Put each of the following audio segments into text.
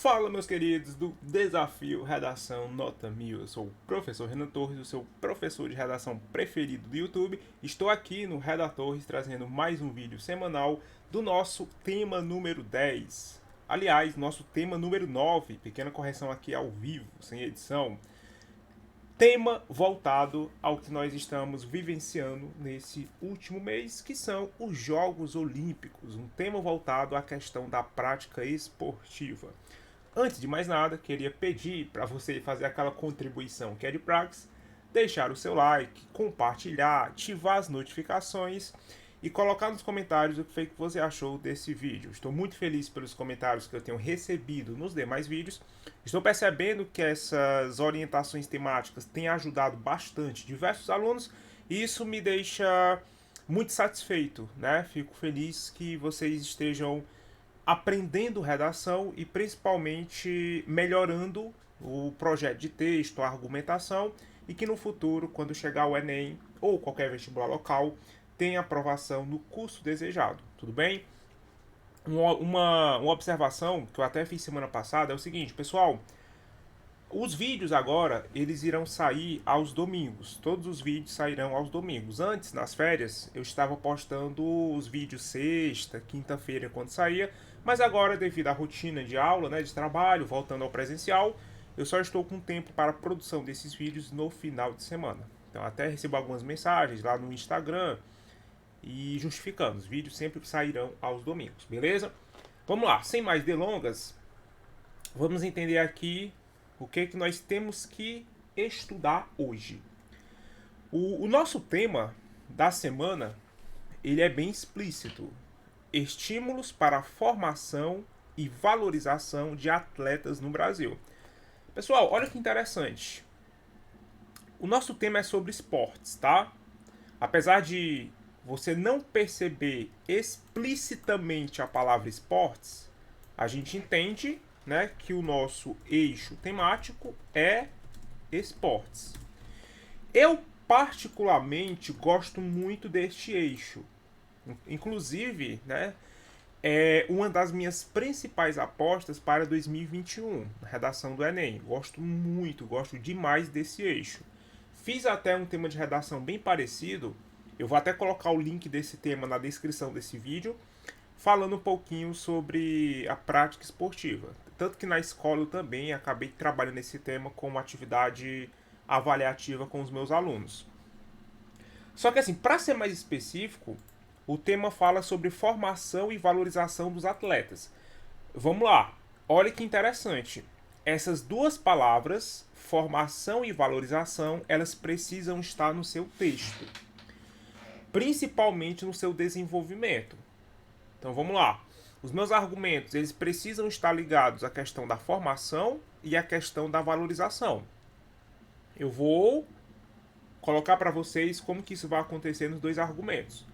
Fala, meus queridos do Desafio Redação Nota 1000. Eu sou o professor Renan Torres, o seu professor de redação preferido do YouTube. Estou aqui no Redatorres trazendo mais um vídeo semanal do nosso tema número 10. Aliás, nosso tema número 9, pequena correção aqui ao vivo, sem edição. Tema voltado ao que nós estamos vivenciando nesse último mês, que são os Jogos Olímpicos. Um tema voltado à questão da prática esportiva. Antes de mais nada, queria pedir para você fazer aquela contribuição que é de praxe, deixar o seu like, compartilhar, ativar as notificações e colocar nos comentários o que foi que você achou desse vídeo. Estou muito feliz pelos comentários que eu tenho recebido nos demais vídeos. Estou percebendo que essas orientações temáticas têm ajudado bastante diversos alunos e isso me deixa muito satisfeito, né? Fico feliz que vocês estejam aprendendo redação e principalmente melhorando o projeto de texto, a argumentação, e que no futuro, quando chegar o Enem ou qualquer vestibular local, tenha aprovação no curso desejado, tudo bem? Uma observação que eu até fiz semana passada é o seguinte, pessoal, os vídeos agora, eles irão sair aos domingos. Todos os vídeos sairão aos domingos. Antes, nas férias, eu estava postando os vídeos sexta, quinta-feira, quando saía. Mas agora, devido à rotina de aula, né, de trabalho, voltando ao presencial, eu só estou com tempo para a produção desses vídeos no final de semana. Então, até recebo algumas mensagens lá no Instagram e justificando. Os vídeos sempre sairão aos domingos, beleza? Vamos lá, sem mais delongas, vamos entender aqui o que nós temos que estudar hoje. O nosso tema da semana, ele é bem explícito. Estímulos para a formação e valorização de atletas no Brasil. Pessoal, olha que interessante. O nosso tema é sobre esportes, tá? Apesar de você não perceber explicitamente a palavra esportes, a gente entende, né, que o nosso eixo temático é esportes. Eu particularmente gosto muito deste eixo. Inclusive, né, é uma das minhas principais apostas para 2021, na redação do Enem. Gosto muito, gosto demais desse eixo. Fiz até um tema de redação bem parecido. Eu vou até colocar o link desse tema na descrição desse vídeo, falando um pouquinho sobre a prática esportiva. Tanto que na escola eu também acabei trabalhando nesse tema como atividade avaliativa com os meus alunos. Só que assim, para ser mais específico, o tema fala sobre formação e valorização dos atletas. Vamos lá, olha que interessante. Essas duas palavras, formação e valorização, elas precisam estar no seu texto, principalmente no seu desenvolvimento. Então vamos lá. Os meus argumentos, eles precisam estar ligados à questão da formação e à questão da valorização. Eu vou colocar para vocês como que isso vai acontecer nos dois argumentos.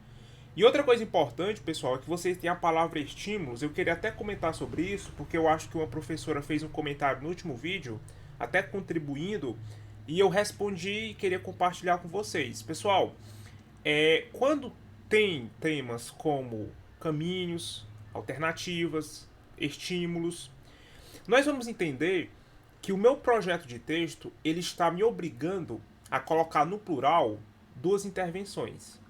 E outra coisa importante, pessoal, é que vocês têm a palavra estímulos. Eu queria até comentar sobre isso, porque eu acho que uma professora fez um comentário no último vídeo, até contribuindo, e eu respondi e queria compartilhar com vocês. Pessoal, quando tem temas como caminhos, alternativas, estímulos, nós vamos entender que o meu projeto de texto ele está me obrigando a colocar no plural duas intervenções.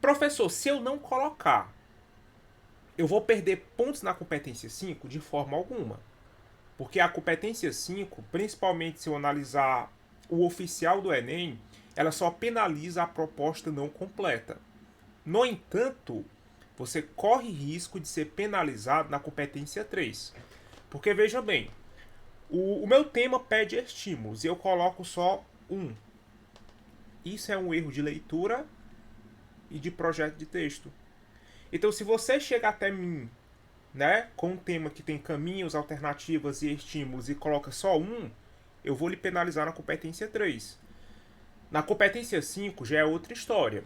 Professor, se eu não colocar, eu vou perder pontos na competência 5 de forma alguma. Porque a competência 5, principalmente se eu analisar o oficial do Enem, ela só penaliza a proposta não completa. No entanto, você corre risco de ser penalizado na competência 3. Porque veja bem, o meu tema pede estímulos e eu coloco só um. Isso é um erro de leitura e de projeto de texto. Então, se você chega até mim, né, com um tema que tem caminhos, alternativas e estímulos e coloca só um, eu vou lhe penalizar na competência 3. Na competência 5 já é outra história.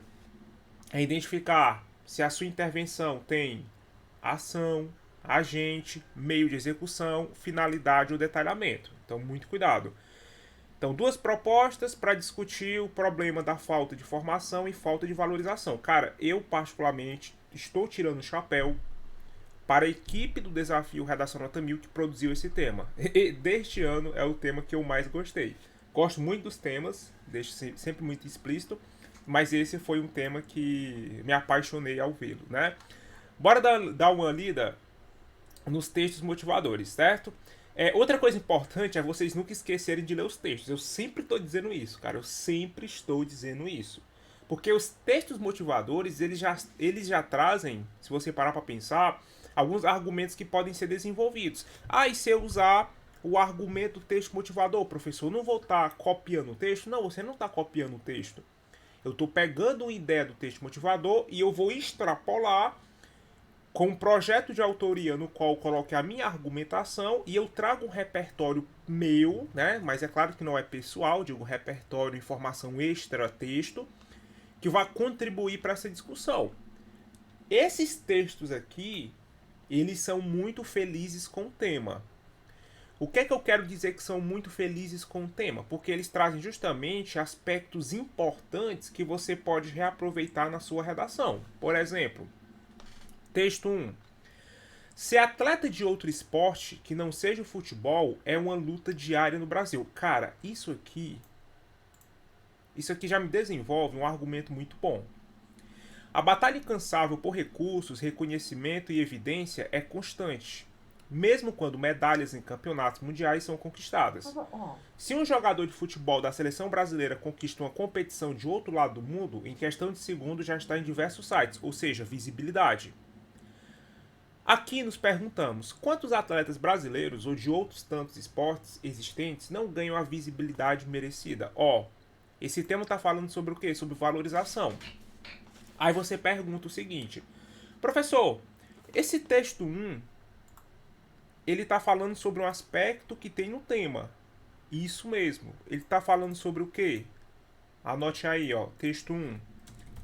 É identificar se a sua intervenção tem ação, agente, meio de execução, finalidade ou detalhamento. Então, muito cuidado. Então, duas propostas para discutir o problema da falta de formação e falta de valorização. Cara, eu particularmente estou tirando o chapéu para a equipe do Desafio Redação Nota 1000 que produziu esse tema. E deste ano é o tema que eu mais gostei. Gosto muito dos temas, deixo sempre muito explícito, mas esse foi um tema que me apaixonei ao vê-lo, né? Bora dar uma lida nos textos motivadores, certo? Outra coisa importante é vocês nunca esquecerem de ler os textos. Eu sempre estou dizendo isso, cara. Eu sempre estou dizendo isso. Porque os textos motivadores, eles já trazem, se você parar para pensar, alguns argumentos que podem ser desenvolvidos. E se eu usar o argumento do texto motivador, professor, não vou estar copiando o texto? Não, você não está copiando o texto. Eu estou pegando uma ideia do texto motivador e eu vou extrapolar com um projeto de autoria no qual eu coloque a minha argumentação e eu trago um repertório meu, né? Mas é claro que não é pessoal, digo repertório, informação extra, texto, que vai contribuir para essa discussão. Esses textos aqui, eles são muito felizes com o tema. O que é que eu quero dizer que são muito felizes com o tema? Porque eles trazem justamente aspectos importantes que você pode reaproveitar na sua redação. Por exemplo, texto 1. Ser atleta de outro esporte que não seja o futebol é uma luta diária no Brasil. Cara, isso aqui já me desenvolve um argumento muito bom. A batalha incansável por recursos, reconhecimento e evidência é constante, mesmo quando medalhas em campeonatos mundiais são conquistadas. Se um jogador de futebol da seleção brasileira conquista uma competição de outro lado do mundo, em questão de segundos já está em diversos sites, ou seja, visibilidade. Aqui nos perguntamos, quantos atletas brasileiros ou de outros tantos esportes existentes não ganham a visibilidade merecida? Esse tema está falando sobre o quê? Sobre valorização. Aí você pergunta o seguinte, professor, esse texto 1, ele está falando sobre um aspecto que tem no tema. Isso mesmo, ele está falando sobre o quê? Anote aí, texto 1.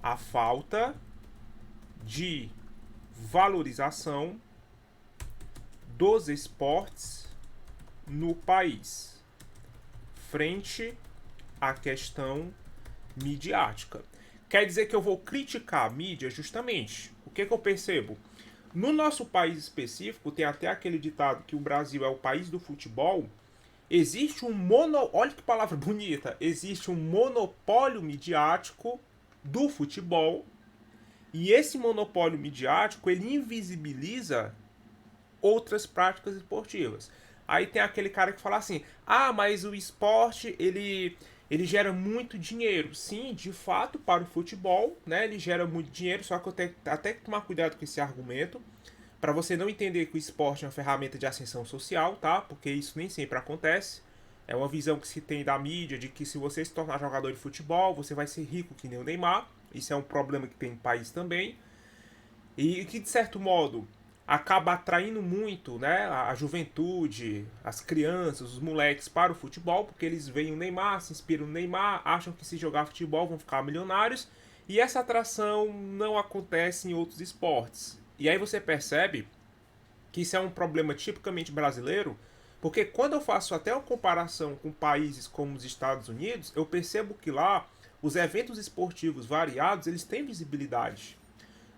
A falta de valorização dos esportes no país frente à questão midiática. Quer dizer que eu vou criticar a mídia justamente. O que eu percebo? No nosso país específico, tem até aquele ditado que o Brasil é o país do futebol. Existe olha que palavra bonita. Existe um monopólio midiático do futebol. E esse monopólio midiático, ele invisibiliza outras práticas esportivas. Aí tem aquele cara que fala assim, mas o esporte, ele gera muito dinheiro. Sim, de fato, para o futebol, né, ele gera muito dinheiro, só que eu tenho até que tomar cuidado com esse argumento, para você não entender que o esporte é uma ferramenta de ascensão social, tá? Porque isso nem sempre acontece. É uma visão que se tem da mídia, de que se você se tornar jogador de futebol, você vai ser rico que nem o Neymar. Isso é um problema que tem no país também. E que, de certo modo, acaba atraindo muito, né, a juventude, as crianças, os moleques para o futebol, porque eles veem o Neymar, se inspiram no Neymar, acham que se jogar futebol vão ficar milionários. E essa atração não acontece em outros esportes. E aí você percebe que isso é um problema tipicamente brasileiro, porque quando eu faço até uma comparação com países como os Estados Unidos, eu percebo que lá os eventos esportivos variados, eles têm visibilidade.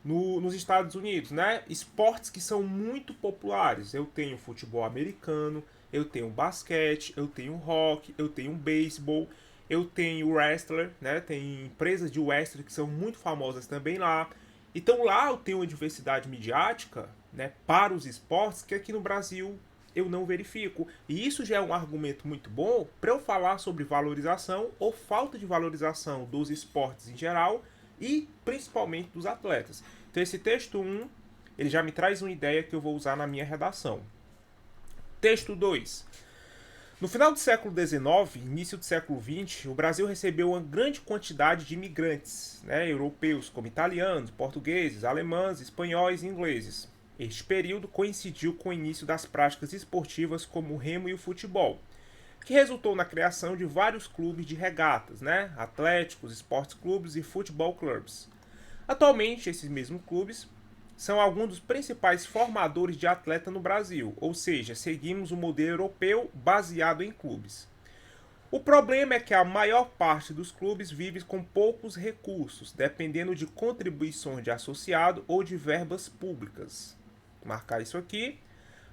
Nos Estados Unidos, né? Esportes que são muito populares. Eu tenho futebol americano, eu tenho basquete, eu tenho rock, eu tenho beisebol, eu tenho wrestler, né? Tem empresas de wrestling que são muito famosas também lá. Então lá eu tenho uma diversidade midiática, né, para os esportes que aqui no Brasil eu não verifico. E isso já é um argumento muito bom para eu falar sobre valorização ou falta de valorização dos esportes em geral e principalmente dos atletas. Então esse texto 1, ele já me traz uma ideia que eu vou usar na minha redação. Texto 2. No final do século XIX, início do século XX, o Brasil recebeu uma grande quantidade de imigrantes, né, europeus, como italianos, portugueses, alemães, espanhóis e ingleses. Este período coincidiu com o início das práticas esportivas como o remo e o futebol, que resultou na criação de vários clubes de regatas, né, atléticos, esportes clubes e futebol clubes. Atualmente, esses mesmos clubes são alguns dos principais formadores de atleta no Brasil, ou seja, seguimos o modelo europeu baseado em clubes. O problema é que a maior parte dos clubes vive com poucos recursos, dependendo de contribuições de associado ou de verbas públicas. marcar isso aqui.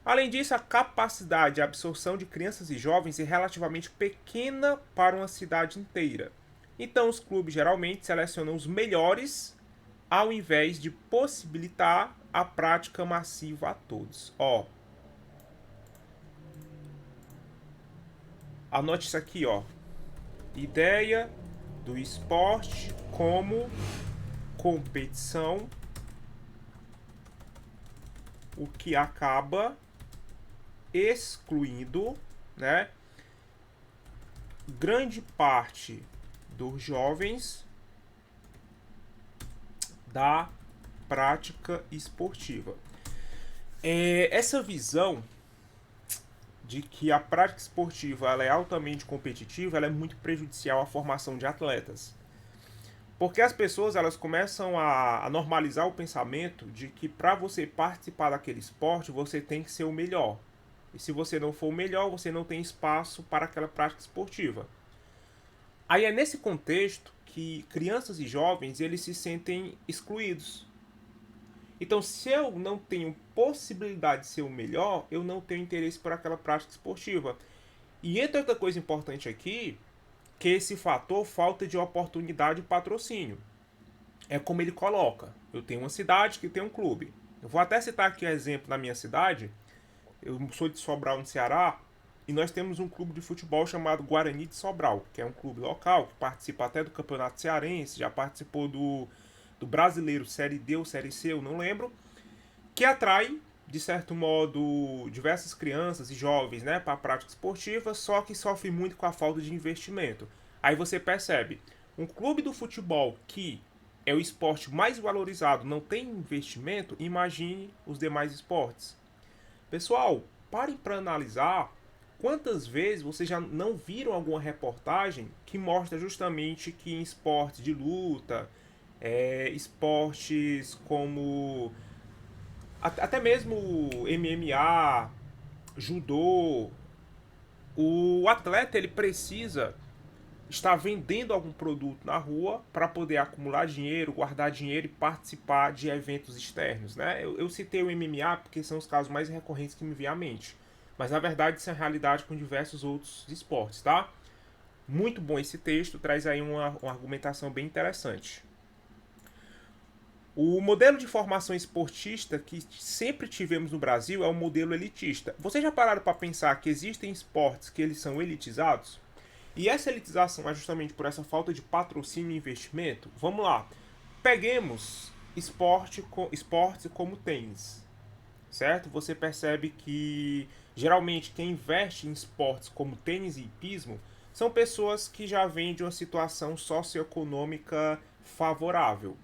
Além disso, a capacidade de absorção de crianças e jovens é relativamente pequena para uma cidade inteira. Então, os clubes geralmente selecionam os melhores ao invés de possibilitar a prática massiva a todos. Ó, anote isso aqui, ó. Ideia do esporte como competição, o que acaba excluindo, né, grande parte dos jovens da prática esportiva. Essa visão de que a prática esportiva ela é altamente competitiva, ela é muito prejudicial à formação de atletas. Porque as pessoas elas começam a normalizar o pensamento de que para você participar daquele esporte, você tem que ser o melhor. E se você não for o melhor, você não tem espaço para aquela prática esportiva. Aí é nesse contexto que crianças e jovens eles se sentem excluídos. Então, se eu não tenho possibilidade de ser o melhor, eu não tenho interesse por aquela prática esportiva. E entra outra coisa importante aqui, que é esse fator falta de oportunidade e patrocínio. É como ele coloca. Eu tenho uma cidade que tem um clube. Eu vou até citar aqui um exemplo na minha cidade. Eu sou de Sobral, no Ceará, e nós temos um clube de futebol chamado Guarani de Sobral, que é um clube local, que participa até do Campeonato Cearense, já participou do Brasileiro Série D ou Série C, eu não lembro, que atrai, de certo modo, diversas crianças e jovens, né, para a prática esportiva, só que sofre muito com a falta de investimento. Aí você percebe, um clube do futebol que é o esporte mais valorizado, não tem investimento, imagine os demais esportes. Pessoal, parem para analisar quantas vezes vocês já não viram alguma reportagem que mostra justamente que em esportes de luta, esportes como até mesmo MMA, judô, o atleta ele precisa estar vendendo algum produto na rua para poder acumular dinheiro, guardar dinheiro e participar de eventos externos, né? Eu citei o MMA porque são os casos mais recorrentes que me vêm à mente, mas na verdade isso é a realidade com diversos outros esportes, tá? Muito bom esse texto, traz aí uma argumentação bem interessante. O modelo de formação esportista que sempre tivemos no Brasil é o modelo elitista. Vocês já pararam para pensar que existem esportes que eles são elitizados? E essa elitização é justamente por essa falta de patrocínio e investimento? Vamos lá. Peguemos esportes como tênis, certo? Você percebe que geralmente quem investe em esportes como tênis e hipismo são pessoas que já vêm de uma situação socioeconômica favorável.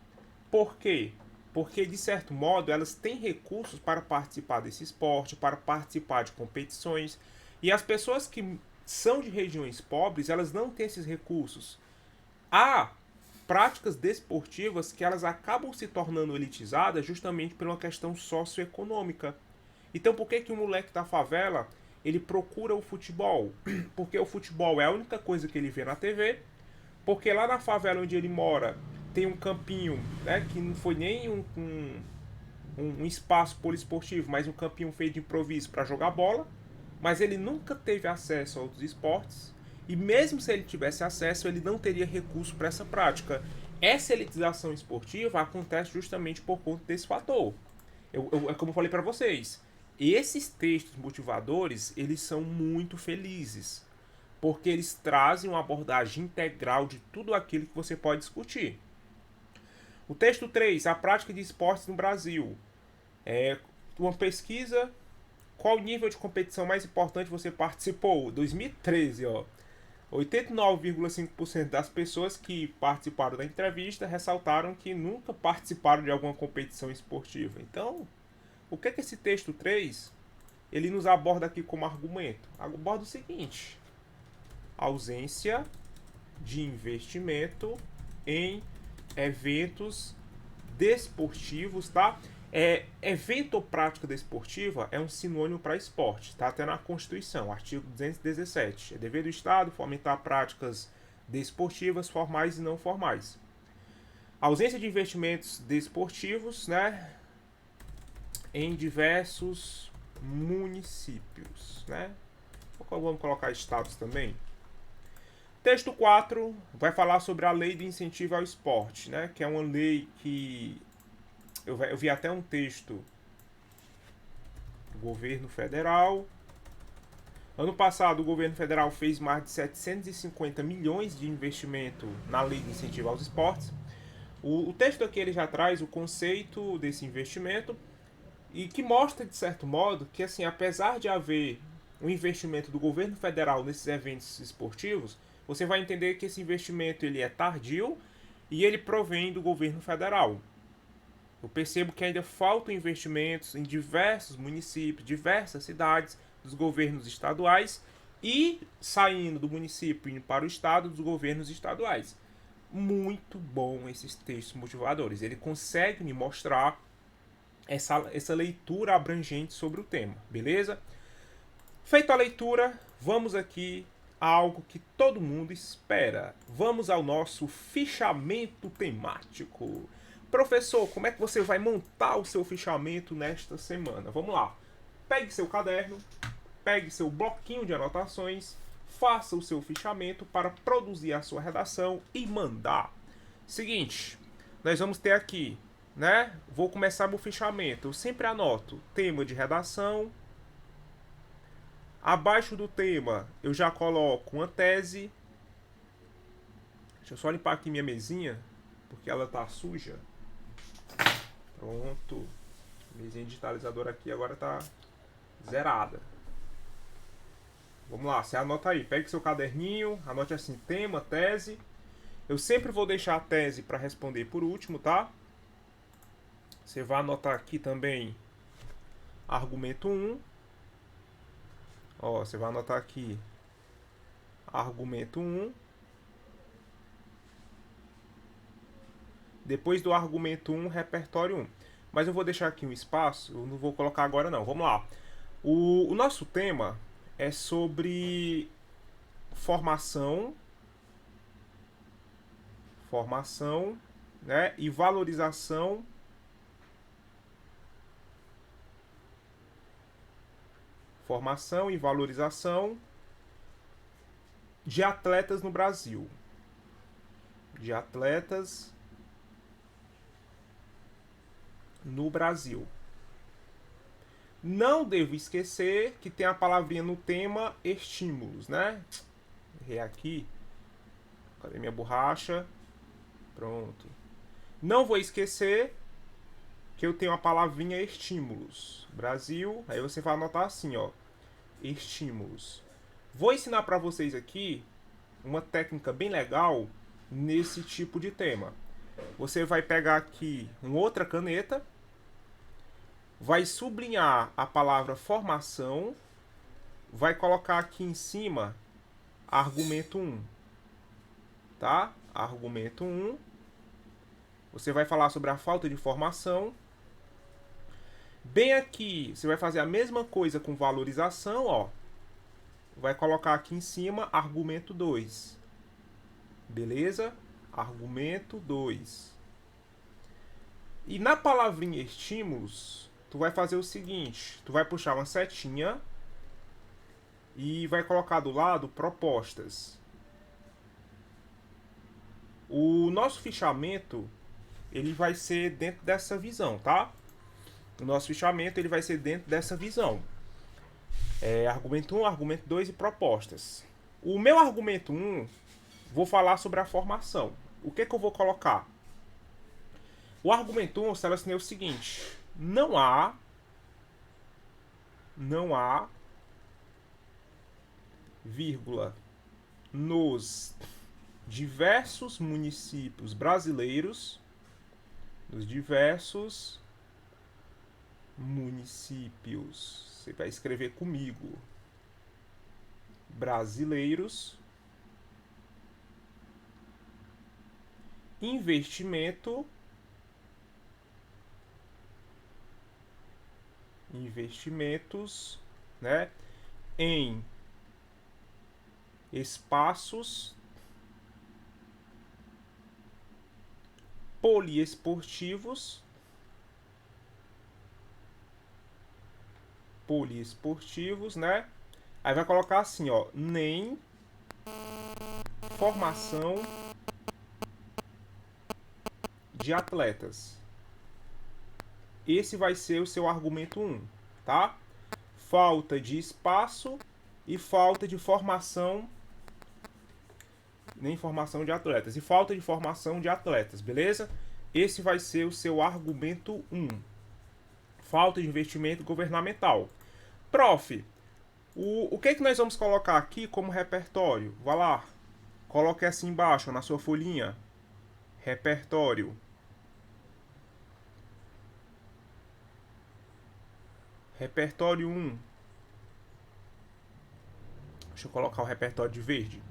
Por quê? Porque, de certo modo, elas têm recursos para participar desse esporte, para participar de competições. E as pessoas que são de regiões pobres, elas não têm esses recursos. Há práticas desportivas que elas acabam se tornando elitizadas justamente por uma questão socioeconômica. Então, por que que o moleque da favela ele procura o futebol? Porque o futebol é a única coisa que ele vê na TV. Porque lá na favela onde ele mora tem um campinho, né, que não foi nem um espaço poliesportivo, mas um campinho feito de improviso para jogar bola. Mas ele nunca teve acesso a outros esportes. E mesmo se ele tivesse acesso, ele não teria recurso para essa prática. Essa elitização esportiva acontece justamente por conta desse fator. É como eu falei para vocês. Esses textos motivadores, eles são muito felizes. Porque eles trazem uma abordagem integral de tudo aquilo que você pode discutir. O texto 3, a prática de esportes no Brasil. Uma pesquisa, qual nível de competição mais importante você participou? 2013, ó. 89,5% das pessoas que participaram da entrevista ressaltaram que nunca participaram de alguma competição esportiva. Então, o que esse texto 3 ele nos aborda aqui como argumento? Aborda o seguinte: ausência de investimento em eventos desportivos, tá? Evento ou prática desportiva é um sinônimo para esporte, tá? Até na Constituição, artigo 217. É dever do Estado fomentar práticas desportivas formais e não formais. A ausência de investimentos desportivos, né? em diversos municípios, né? Vamos colocar estados também. Texto 4 vai falar sobre a lei de incentivo ao esporte, né? Que é uma lei que eu vi até um texto do governo federal. Ano passado, o governo federal fez mais de 750 milhões de investimento na lei de incentivo aos esportes. O texto aqui ele já traz o conceito desse investimento e que mostra, de certo modo, que assim, apesar de haver um investimento do governo federal nesses eventos esportivos, você vai entender que esse investimento ele é tardio e ele provém do governo federal. Eu percebo que ainda faltam investimentos em diversos municípios, diversas cidades, dos governos estaduais e saindo do município indo para o estado dos governos estaduais. Muito bom esses textos motivadores. Ele consegue me mostrar essa leitura abrangente sobre o tema, beleza? Feita a leitura, vamos aqui a algo que todo mundo espera. Vamos ao nosso fichamento temático. Professor, como é que você vai montar o seu fichamento nesta semana? Vamos lá. Pegue seu caderno, pegue seu bloquinho de anotações, faça o seu fichamento para produzir a sua redação e mandar. Seguinte, nós vamos ter aqui, né? Vou começar meu fichamento. Eu sempre anoto tema de redação. Abaixo do tema, eu já coloco uma tese. Deixa eu só limpar aqui minha mesinha, porque ela tá suja. Pronto. Mesinha digitalizadora aqui agora tá zerada. Vamos lá, você anota aí. Pegue seu caderninho, anote assim, tema, tese. Eu sempre vou deixar a tese para responder por último, tá? Você vai anotar aqui também argumento 1. Ó, você vai anotar aqui argumento 1. Depois do argumento 1, repertório 1. Mas eu vou deixar aqui um espaço, eu não vou colocar agora não. Vamos lá. O nosso tema é sobre formação, né, e valorização de atletas no Brasil. De atletas no Brasil. Não devo esquecer que tem a palavrinha no tema estímulos, né? Errei aqui. Cadê minha borracha? Pronto. Não vou esquecer que eu tenho a palavrinha estímulos. Brasil, aí você vai anotar assim, ó. Estímulos. Vou ensinar para vocês aqui uma técnica bem legal nesse tipo de tema. Você vai pegar aqui uma outra caneta, vai sublinhar a palavra formação, vai colocar aqui em cima argumento 1, tá? Argumento 1. Você vai falar sobre a falta de formação. Bem aqui, você vai fazer a mesma coisa com valorização, ó. Vai colocar aqui em cima argumento 2. Beleza? Argumento 2. E na palavrinha estímulos, tu vai fazer o seguinte, tu vai puxar uma setinha e vai colocar do lado propostas. O nosso fichamento, ele vai ser dentro dessa visão, tá? O nosso fichamento, ele vai ser dentro dessa visão. Argumento 1, argumento 2 e propostas. O meu argumento 1, vou falar sobre a formação. O que eu vou colocar? O argumento 1, eu selecionei o seguinte. Não há vírgula, nos diversos municípios brasileiros, você vai escrever comigo, brasileiros, investimentos, né, em espaços poliesportivos poliesportivos, né? Aí vai colocar assim, ó, nem formação de atletas. Esse vai ser o seu argumento 1, tá? Falta de espaço e falta de formação, nem formação de atletas, e falta de formação de atletas, beleza? Esse vai ser o seu argumento 1. Falta de investimento governamental. Prof, o que nós vamos colocar aqui como repertório? Vá lá, coloque assim embaixo, na sua folhinha. Repertório. Repertório 1. Deixa eu colocar o repertório de verde.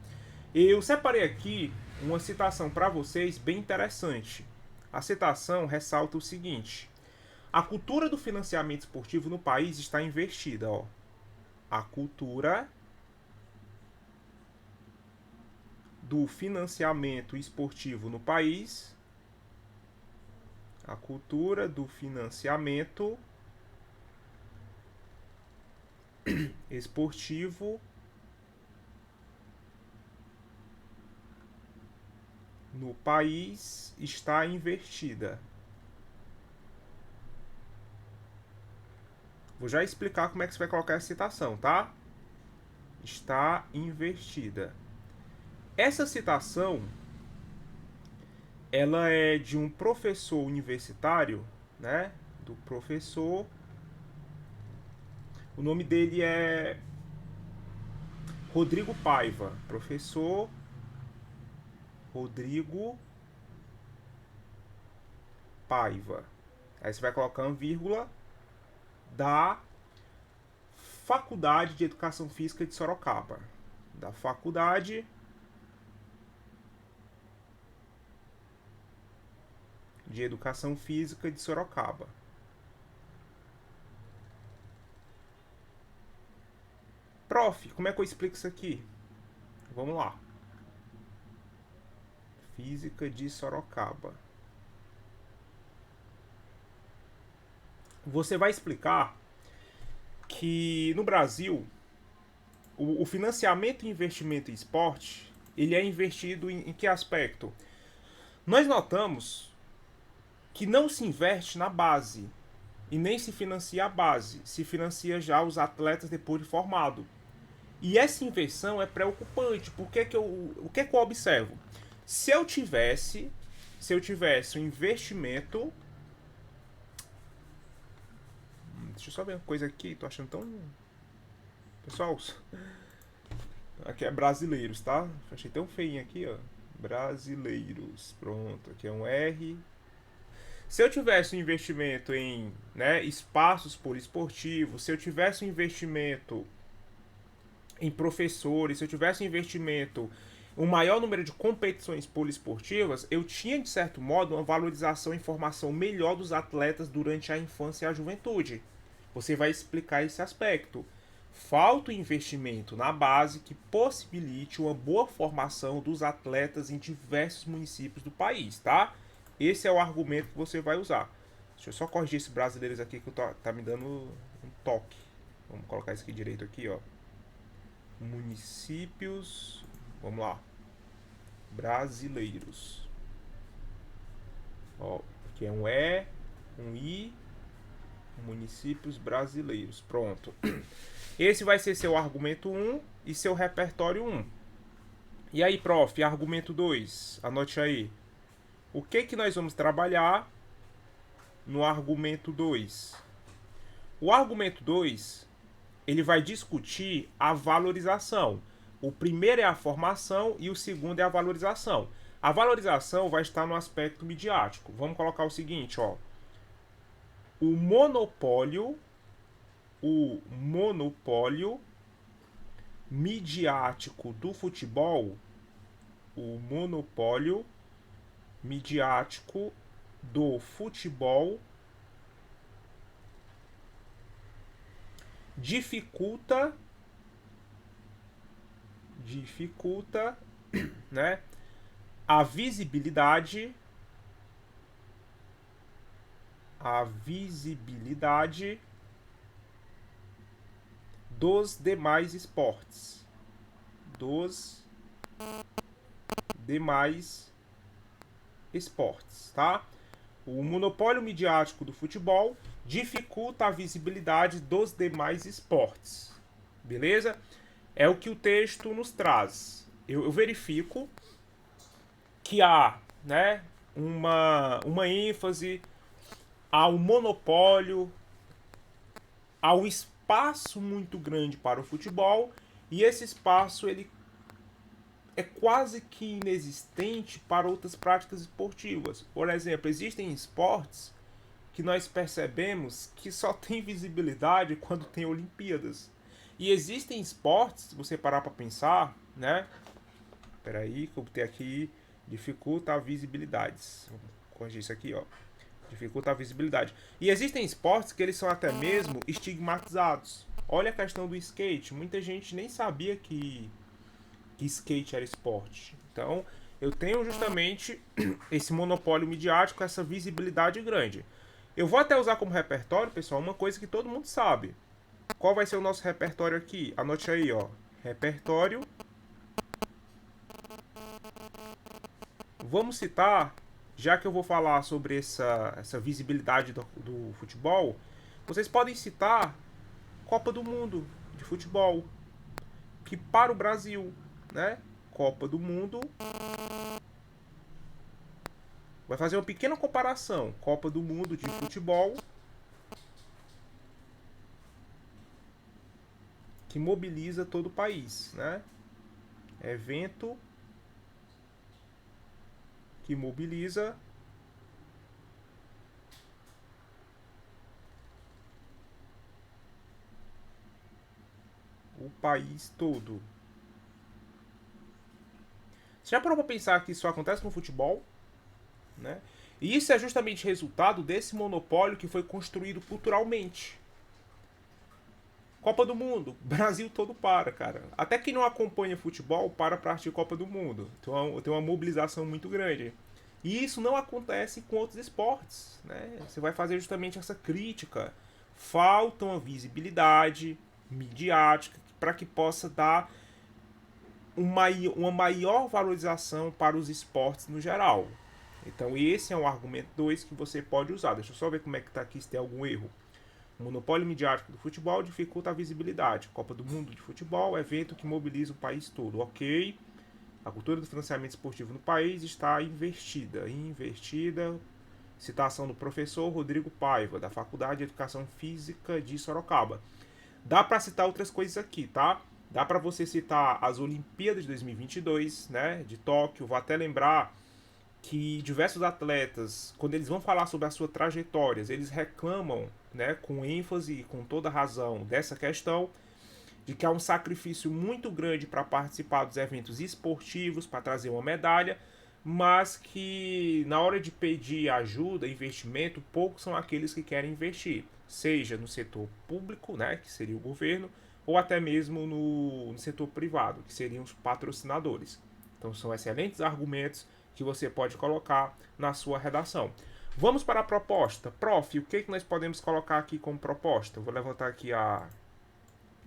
Eu separei aqui uma citação para vocês bem interessante. A citação ressalta o seguinte: a cultura do financiamento esportivo no país está investida, ó. A cultura do financiamento esportivo no país, a cultura do financiamento esportivo no país está invertida. Vou já explicar como é que você vai colocar essa citação, tá? Está invertida. Essa citação, ela é de um professor universitário, né? Do professor. O nome dele é Rodrigo Paiva. Professor Rodrigo Paiva. Aí você vai colocar uma vírgula, da Faculdade de Educação Física de Sorocaba. Da Faculdade de Educação Física de Sorocaba. Prof, como é que eu explico isso aqui? Vamos lá. Física de Sorocaba. Você vai explicar que no Brasil o financiamento e investimento em esporte, ele é investido em que aspecto? Nós notamos que não se investe na base e nem se financia a base, se financia já os atletas depois de formado. E essa inversão é preocupante, porque o que eu observo? Se eu tivesse um investimento, deixa eu só ver uma coisa aqui, tô achando tão... Pessoal, aqui é brasileiros, tá? Achei tão feinho aqui, ó. Brasileiros, pronto, aqui é um R. Se eu tivesse um investimento em, né, espaços poliesportivos, se eu tivesse um investimento em professores, se eu tivesse um investimento, um maior número de competições poliesportivas, eu tinha, de certo modo, uma valorização e formação melhor dos atletas durante a infância e a juventude. Você vai explicar esse aspecto. Falta investimento na base que possibilite uma boa formação dos atletas em diversos municípios do país, tá? Esse é o argumento que você vai usar. Deixa eu só corrigir esses brasileiros aqui que tá me dando um toque. Vamos colocar isso aqui direito aqui, ó. Municípios, vamos lá. Brasileiros. Ó, aqui é um E, um I, municípios brasileiros. Pronto. Esse vai ser seu argumento 1 e seu repertório 1. E aí, prof, argumento 2. Anote aí. O que nós vamos trabalhar no argumento 2? O argumento 2, ele vai discutir a valorização. O primeiro é a formação e o segundo é a valorização. A valorização vai estar no aspecto midiático. Vamos colocar o seguinte, ó. O monopólio midiático do futebol, o monopólio midiático do futebol dificulta, né, a visibilidade dos demais esportes. Dos demais esportes, tá? O monopólio midiático do futebol dificulta a visibilidade dos demais esportes. Beleza? É o que o texto nos traz. Eu verifico que há, né, uma ênfase ao monopólio, ao espaço muito grande para o futebol, e esse espaço ele é quase que inexistente para outras práticas esportivas. Por exemplo, existem esportes que nós percebemos que só tem visibilidade quando tem Olimpíadas. E existem esportes, se você parar para pensar, né? Peraí, que eu botei aqui, dificulta a visibilidade. Vou corrigir isso aqui, ó. Dificulta a visibilidade. E existem esportes que eles são até mesmo estigmatizados. Olha a questão do skate. Muita gente nem sabia que skate era esporte. Então, eu tenho justamente esse monopólio midiático, essa visibilidade grande. Eu vou até usar como repertório, pessoal, uma coisa que todo mundo sabe. Qual vai ser o nosso repertório aqui? Anote aí, ó. Repertório. Vamos citar, já que eu vou falar sobre essa visibilidade do futebol, vocês podem citar Copa do Mundo de futebol, que para o Brasil, né? Copa do Mundo. Vai fazer uma pequena comparação. Copa do Mundo de futebol, que mobiliza todo o país, né? Evento que mobiliza o país todo. Você já parou para pensar que isso acontece no futebol? Né? E isso é justamente resultado desse monopólio que foi construído culturalmente. Copa do Mundo, Brasil todo para, cara. Até quem não acompanha futebol para assistir Copa do Mundo. Então tem uma mobilização muito grande. E isso não acontece com outros esportes. Né? Você vai fazer justamente essa crítica. Falta uma visibilidade midiática para que possa dar uma maior valorização para os esportes no geral. Então esse é um argumento 2 que você pode usar. Deixa eu só ver como é que está aqui, se tem algum erro. O monopólio midiático do futebol dificulta a visibilidade. Copa do Mundo de futebol, evento que mobiliza o país todo. Ok. A cultura do financiamento esportivo no país está investida. Citação do professor Rodrigo Paiva, da Faculdade de Educação Física de Sorocaba. Dá para citar outras coisas aqui, tá? Dá para você citar as Olimpíadas de 2022, né, de Tóquio. Vou até lembrar que diversos atletas, quando eles vão falar sobre as suas trajetórias, eles reclamam, né, com ênfase e com toda razão dessa questão de que há um sacrifício muito grande para participar dos eventos esportivos, para trazer uma medalha, mas que na hora de pedir ajuda, investimento, poucos são aqueles que querem investir, seja no setor público, né, que seria o governo, ou até mesmo no setor privado, que seriam os patrocinadores. Então são excelentes argumentos que você pode colocar na sua redação. Vamos para a proposta. Prof, o que nós podemos colocar aqui como proposta? Eu vou levantar aqui a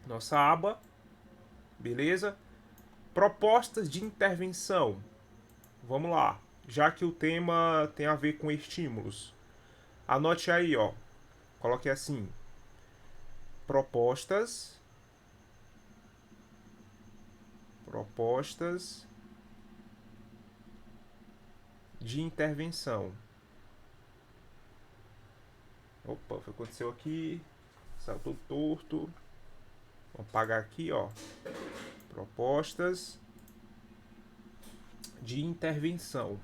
nossa aba. Beleza? Propostas de intervenção. Vamos lá. Já que o tema tem a ver com estímulos. Anote aí, ó. Coloque assim. Propostas de intervenção. Opa, o que aconteceu aqui? Saltou torto. Vamos apagar aqui, ó. Propostas de intervenção.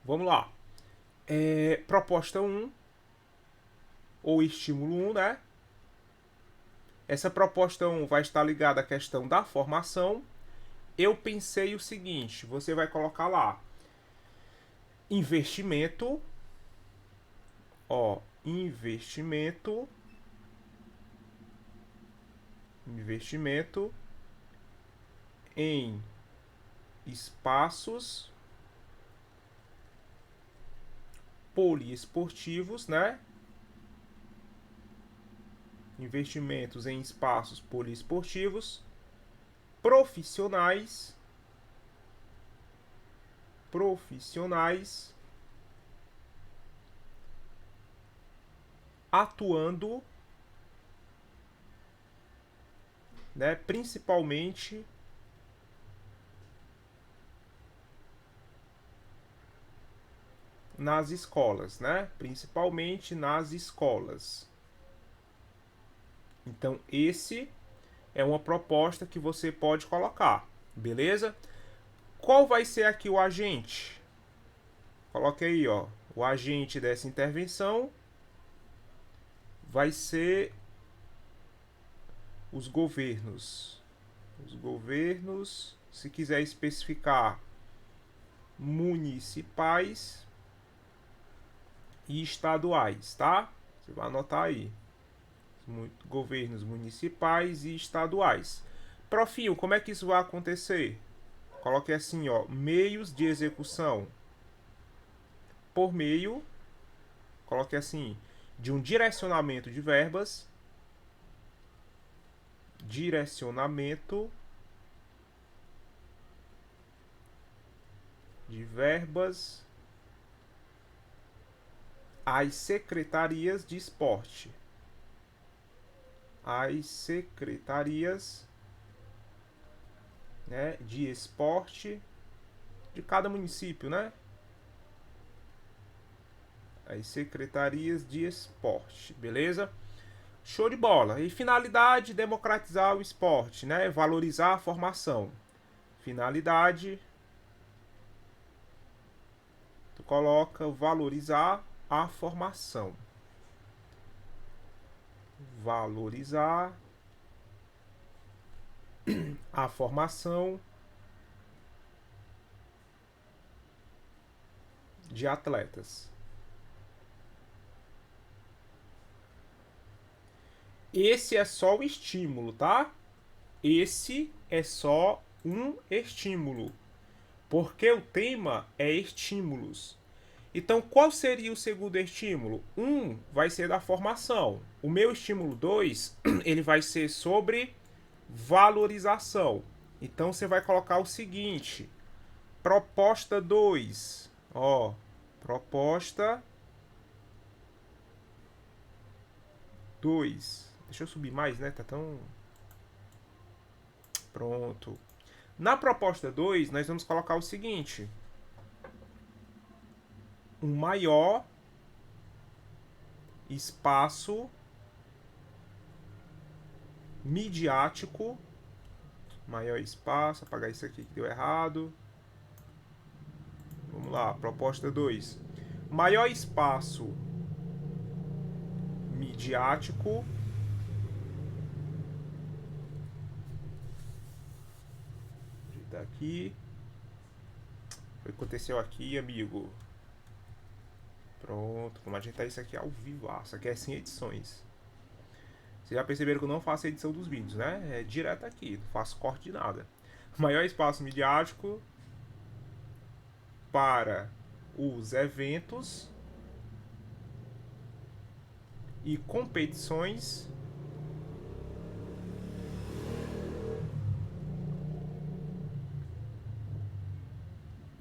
Vamos lá. Proposta 1, ou estímulo 1, né? Essa proposta 1 vai estar ligada à questão da formação. Eu pensei o seguinte, você vai colocar lá investimento, ó, investimento em espaços poliesportivos, né? Investimentos em espaços poliesportivos, profissionais, atuando, né, principalmente nas escolas, né? Principalmente nas escolas. Então, esse é uma proposta que você pode colocar, beleza? Qual vai ser aqui o agente? Coloque aí, ó. O agente dessa intervenção vai ser os governos. Os governos, se quiser especificar, municipais e estaduais, tá? Você vai anotar aí. Governos municipais e estaduais. Profinho, como é que isso vai acontecer? Coloque assim, ó, meios de execução por meio, coloque assim, de um direcionamento de verbas, às secretarias de esporte. As secretarias, né, de esporte de cada município, né? As secretarias de esporte, beleza? Show de bola. E finalidade, democratizar o esporte, né? Valorizar a formação. Finalidade, tu coloca valorizar a formação. Valorizar a formação de atletas. Esse é só o estímulo, tá? Esse é só um estímulo, porque o tema é estímulos. Então, qual seria o segundo estímulo? Vai ser da formação. O meu estímulo 2, ele vai ser sobre valorização. Então, você vai colocar o seguinte: proposta 2. Ó, proposta 2. Deixa eu subir mais, né? Tá tão... Pronto. Na proposta 2, nós vamos colocar o seguinte: um maior espaço midiático. Maior espaço, apagar isso aqui que deu errado. Vamos lá, proposta 2. Maior espaço midiático aqui. O que aconteceu aqui, amigo? Pronto, vamos ajeitar isso aqui ao vivo. Isso aqui é sem edições. Vocês já perceberam que eu não faço edição dos vídeos, né? É direto aqui, não faço corte de nada. Maior espaço midiático para os eventos e competições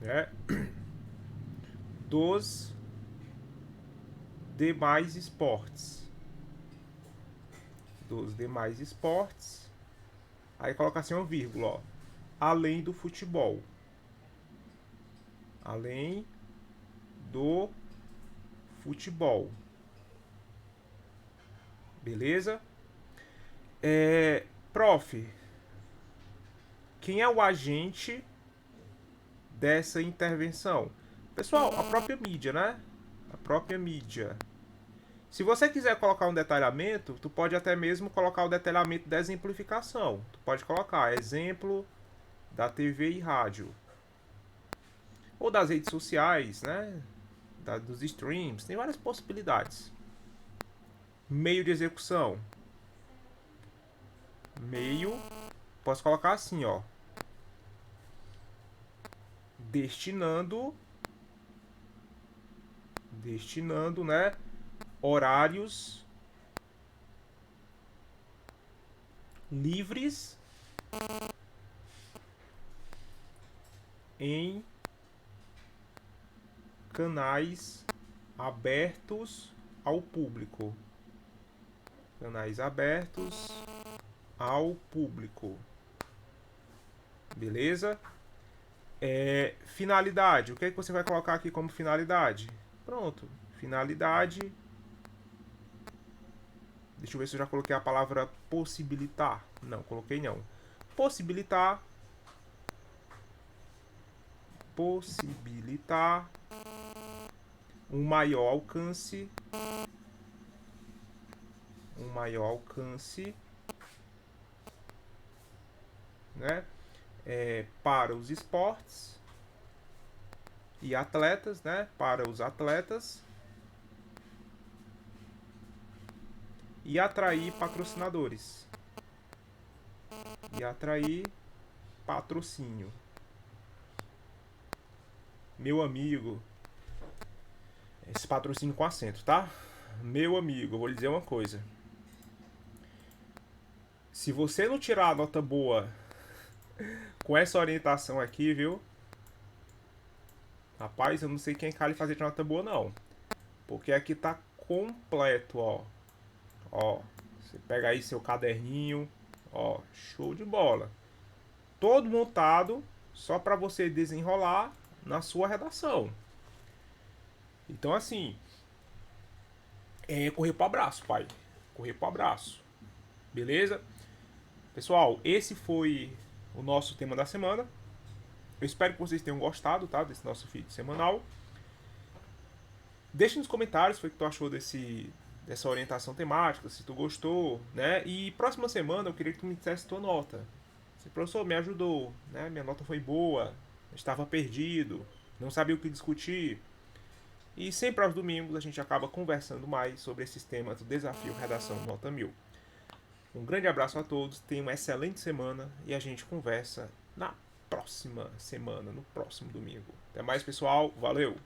né, dos demais esportes. Dos demais esportes. Aí coloca assim uma vírgula, ó. Além do futebol. Além do futebol. Beleza? Prof, quem é o agente dessa intervenção? Pessoal, a própria mídia, né? A própria mídia. Se você quiser colocar um detalhamento, tu pode até mesmo colocar o detalhamento da exemplificação. Tu pode colocar exemplo da TV e rádio. Ou das redes sociais, né? Dos streams. Tem várias possibilidades. Meio de execução. Meio. Posso colocar assim, ó. destinando, né, horários livres em canais abertos ao público. Canais abertos ao público. Beleza? Finalidade. O que é que você vai colocar aqui como finalidade? Pronto. Finalidade. Deixa eu ver se eu já coloquei a palavra possibilitar. Não, coloquei não. Possibilitar. Possibilitar um maior alcance. Um maior alcance, né? Para os esportes e atletas, né? Para os atletas. E atrair patrocinadores. E atrair patrocínio. Meu amigo. Esse patrocínio com acento, tá? Meu amigo, eu vou lhe dizer uma coisa. Se você não tirar a nota boa com essa orientação aqui, viu? Rapaz, eu não sei quem é lhe fazer de nota boa, não. Porque aqui tá completo, ó. Ó, você pega aí seu caderninho, ó, show de bola. Todo montado só para você desenrolar na sua redação. Então, assim, correr pro abraço, pai. Correr pro abraço. Beleza? Pessoal, esse foi o nosso tema da semana. Eu espero que vocês tenham gostado, tá? Desse nosso feed semanal. Deixe nos comentários o que tu achou dessa orientação temática, se tu gostou, né? E próxima semana eu queria que tu me dissesse tua nota. Se professor me ajudou, né? Minha nota foi boa, estava perdido, não sabia o que discutir. E sempre aos domingos a gente acaba conversando mais sobre esses temas do desafio Redação Nota 1000. Um grande abraço a todos, tenham uma excelente semana e a gente conversa na próxima semana, no próximo domingo. Até mais, pessoal. Valeu!